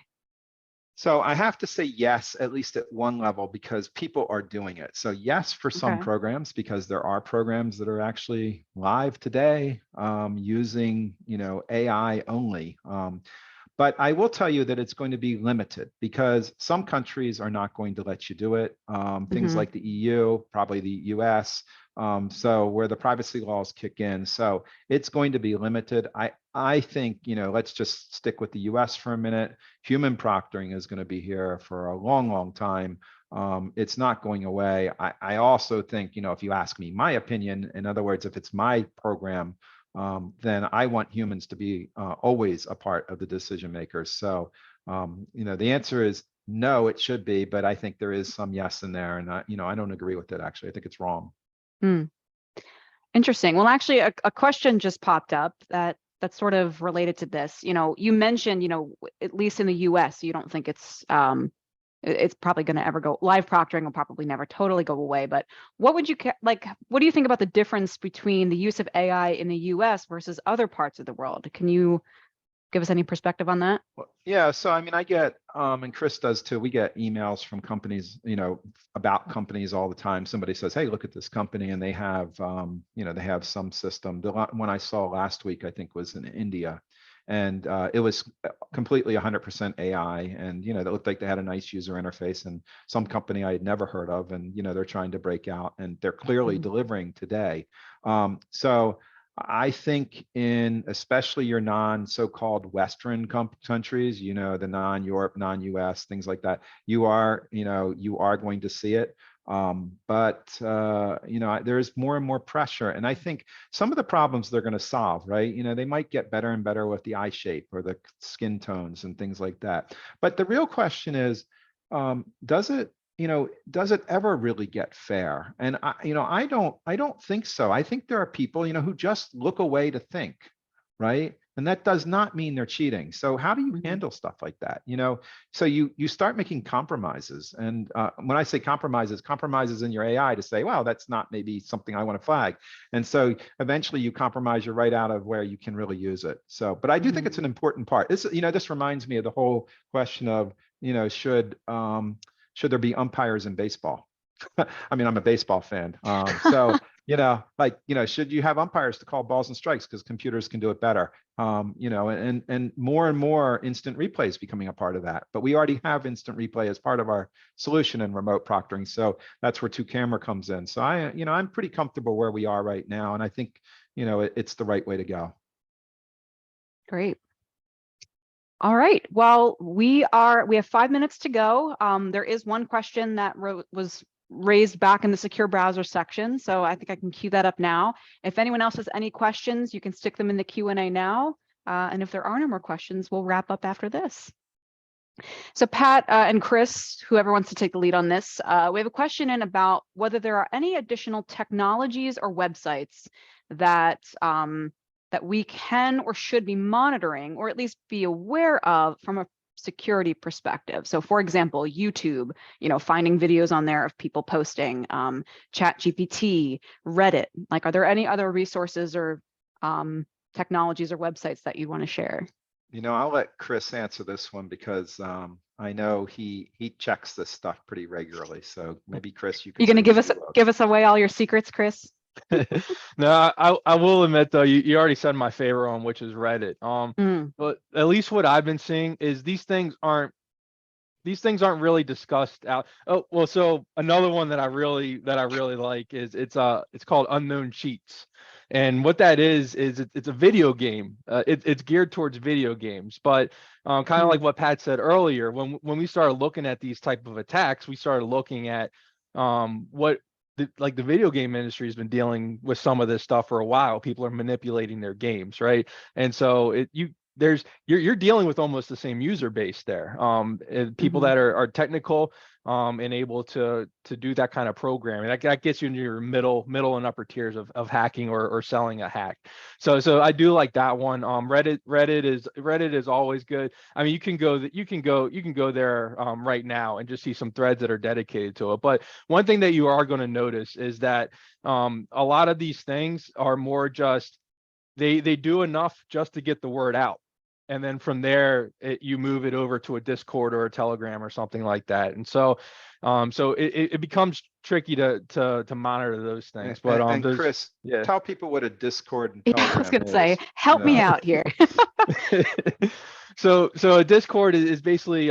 Speaker 2: So I have to say yes, at least at one level, because people are doing it. So yes, for some programs, because there are programs that are actually live today using, AI only. But I will tell you that it's going to be limited, because some countries are not going to let you do it. Things like the EU, probably the US, so where the privacy laws kick in. So it's going to be limited. I think, let's just stick with the US for a minute. Human proctoring is going to be here for a long, long time. It's not going away. I also think, if you ask me my opinion, in other words, if it's my program, then I want humans to be always a part of the decision makers. So, the answer is no, it should be, but I think there is some yes in there, and I don't agree with it. Actually, I think it's wrong.
Speaker 1: Interesting. Well, actually, a question just popped up that's sort of related to this. You mentioned, at least in the US, you don't think it's probably going to ever go live. Proctoring will probably never totally go away, but what would you what do you think about the difference between the use of AI in the US versus other parts of the world? Can you give us any perspective on that?
Speaker 2: Well, yeah, so I mean, I get, and Chris does too, we get emails from companies, about companies all the time. Somebody says, hey, look at this company, and they have, they have some system. The one I saw last week, I think, was in India, and it was completely 100% AI, and it looked like they had a nice user interface, and some company I had never heard of, and they're trying to break out, and they're clearly delivering today. So I think in especially your so-called Western countries, the non-Europe, non-US, things like that, you are going to see it. But there's more and more pressure, and I think some of the problems they're going to solve, right? They might get better and better with the eye shape or the skin tones and things like that. But the real question is, does it ever really get fair? And I don't think so. I think there are people, who just look away to think, right? And that does not mean they're cheating. So how do you handle stuff like that? So you start making compromises. And when I say compromises in your AI to say, well, that's not maybe something I want to flag. And so eventually you compromise your right out of where you can really use it. So, but I do think it's an important part. This reminds me of the whole question of, should there be umpires in baseball? I mean, I'm a baseball fan. So Should you have umpires to call balls and strikes because computers can do it better? And more instant replay is becoming a part of that. But we already have instant replay as part of our solution in remote proctoring. So that's where 2-camera comes in. So I'm pretty comfortable where we are right now, and I think it's the right way to go.
Speaker 1: Great. All right. Well, we have 5 minutes to go. There is one question that was raised back in the secure browser section, so I think I can queue that up now. If anyone else has any questions, you can stick them in the Q&A now. And if there are no more questions, we'll wrap up after this. So Pat and Chris, whoever wants to take the lead on this, we have a question in about whether there are any additional technologies or websites that that we can or should be monitoring, or at least be aware of from a security perspective. So for example, YouTube, finding videos on there of people posting, ChatGPT, Reddit. Like, are there any other resources or technologies or websites that you want to share?
Speaker 2: I'll let Chris answer this one because I know he checks this stuff pretty regularly. So maybe Chris, you can.
Speaker 1: You're going to give us away all your secrets, Chris?
Speaker 3: No, I will admit though, you already said my favorite one, which is Reddit. But at least what I've been seeing is these things aren't really discussed out. Oh, well, so another one that I really like is it's called Unknown Cheats. And what that is it's a video game. It's geared towards video games, but kind of like what Pat said earlier, when we started looking at these type of attacks, we started looking at what the video game industry has been dealing with some of this stuff for a while. People are manipulating their games, right? And so you're dealing with almost the same user base there. People that are technical and able to do that kind of programming. That gets you into your middle and upper tiers of hacking or selling a hack. So I do like that one. Reddit is always good. I mean, you can go there right now and just see some threads that are dedicated to it. But one thing that you are going to notice is that a lot of these things are more just they do enough just to get the word out. And then from there, you move it over to a Discord or a Telegram or something like that. And so, it becomes tricky to monitor those things. But
Speaker 2: Chris, tell people what a Discord and Telegram is.
Speaker 1: I was going to say, help me out here.
Speaker 3: So a Discord is basically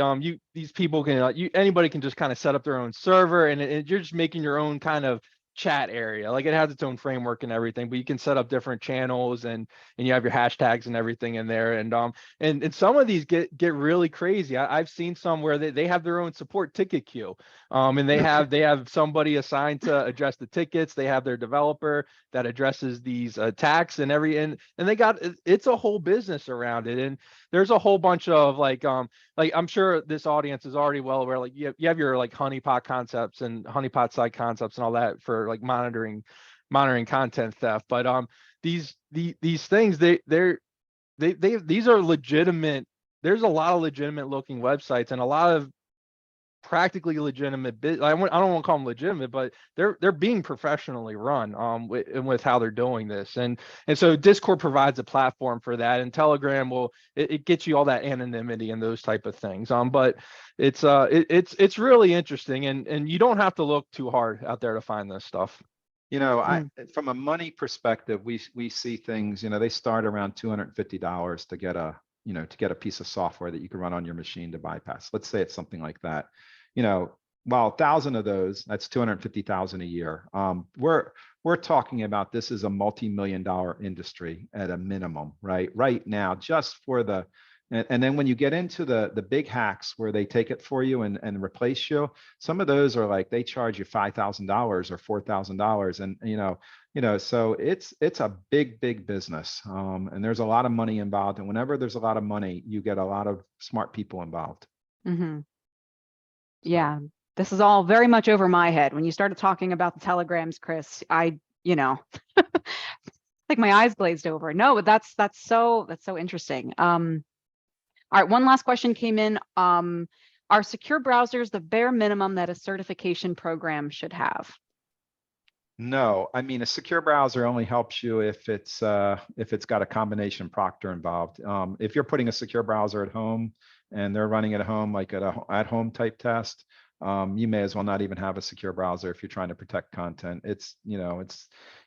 Speaker 3: these people can anybody can just kind of set up their own server, and you're just making your own kind of chat area. Like, it has its own framework and everything, but you can set up different channels and you have your hashtags and everything in there. And some of these get really crazy. I've seen some where they have their own support ticket queue. And they have somebody assigned to address the tickets. They have their developer that addresses these attacks and it's a whole business around it. And there's a whole bunch of like I'm sure this audience is already well aware, like you have your like honeypot concepts and honeypot site concepts and all that for like monitoring content theft. But these things, these are legitimate. There's a lot of legitimate looking websites and a lot of practically legitimate I don't want to call them legitimate, but they're being professionally run with how they're doing this. And so Discord provides a platform for that, and Telegram it gets you all that anonymity and those type of things. But it's really interesting, and you don't have to look too hard out there to find this stuff.
Speaker 2: From a money perspective, we see things, they start around $250 to get a piece of software that you can run on your machine to bypass. Let's say it's something like that. Well, 1,000 of those, that's 250,000 a year. We're talking about this is a multi-million-dollar industry at a minimum, right? Right now, just for and then when you get into the big hacks where they take it for you and replace you, some of those are like they charge you $5,000 or $4,000, and so it's a big business, and there's a lot of money involved. And whenever there's a lot of money, you get a lot of smart people involved.
Speaker 1: Mm-hmm. Yeah, this is all very much over my head. When you started talking about the telegrams, Chris, like my eyes glazed over. No, but that's so interesting. All right, one last question came in. Are secure browsers the bare minimum that a certification program should have?
Speaker 2: No, I mean, a secure browser only helps you if it's got a combination proctor involved. If you're putting a secure browser at home and they're running at home, like at home type test, you may as well not even have a secure browser if you're trying to protect content. It's,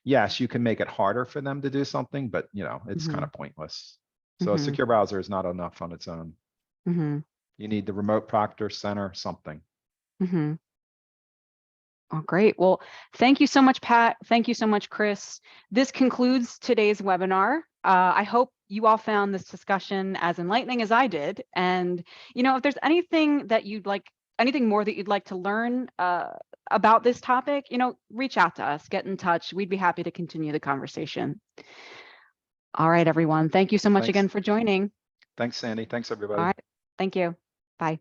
Speaker 2: yes, you can make it harder for them to do something, but it's kind of pointless. So a secure browser is not enough on its own. You need the remote proctor center, something.
Speaker 1: Oh, great. Well, thank you so much, Pat. Thank you so much, Chris. This concludes today's webinar. I hope you all found this discussion as enlightening as I did. And, if there's anything that anything more that you'd like to learn about this topic, reach out to us, get in touch. We'd be happy to continue the conversation. All right, everyone. Thank you so much again for joining.
Speaker 2: Thanks, Sandy. Thanks, everybody.
Speaker 1: All right. Thank you. Bye.